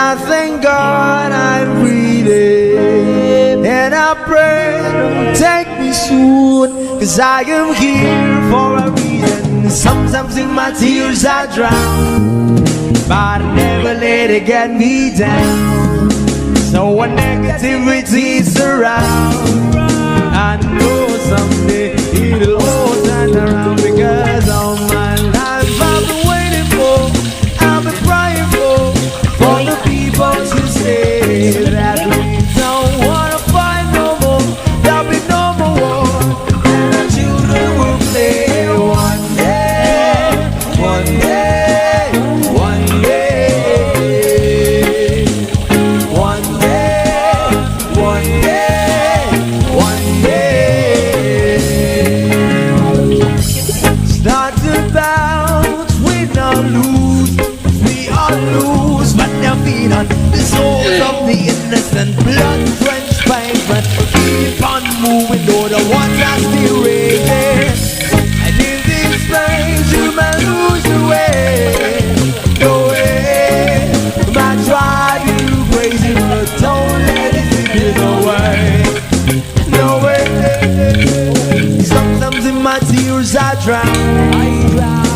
I thank God I'm breathing, and I pray don't take me soon, 'cause I am here for a reason. Sometimes in my tears I drown, but I never let it get me down. So when negativity surrounds, I know someday it'll all turn around, because all my life I've been waiting for, I've been crying for the people to say that we don't wanna fight no more, there'll be no more war, and our children will play one day, one day, one day, one day, one day, one day. Start about, we not lose, we all lose, but they're feed on the souls of the innocent, blood-drenched pavement. Keep on moving, though the ones are still raging. And in this place, you may lose your way. No way, might drive you crazy, but don't let it take you away. No way. Sometimes in my tears I drown,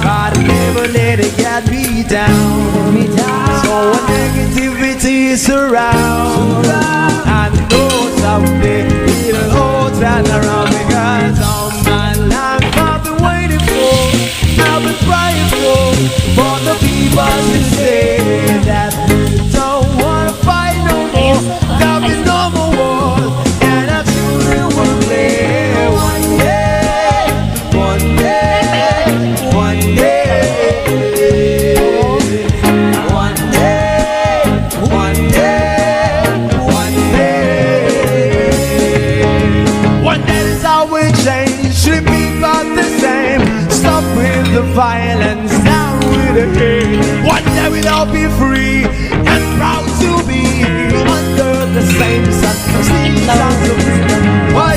but I never let it get me down. So when negativity surrounds, I know someday it'll all turn around, because all my life I've been waiting for, I've been crying for the people to say that we don't wanna fight no more, there'll be no more wars, and our children will play one day, one day, one day, one day, one day, one day. One day is how we change, should be about the same. Stop with the violence, down with the hate. One day we'll all be free and proud to be under the same sun. Sing songs of freedom. Why,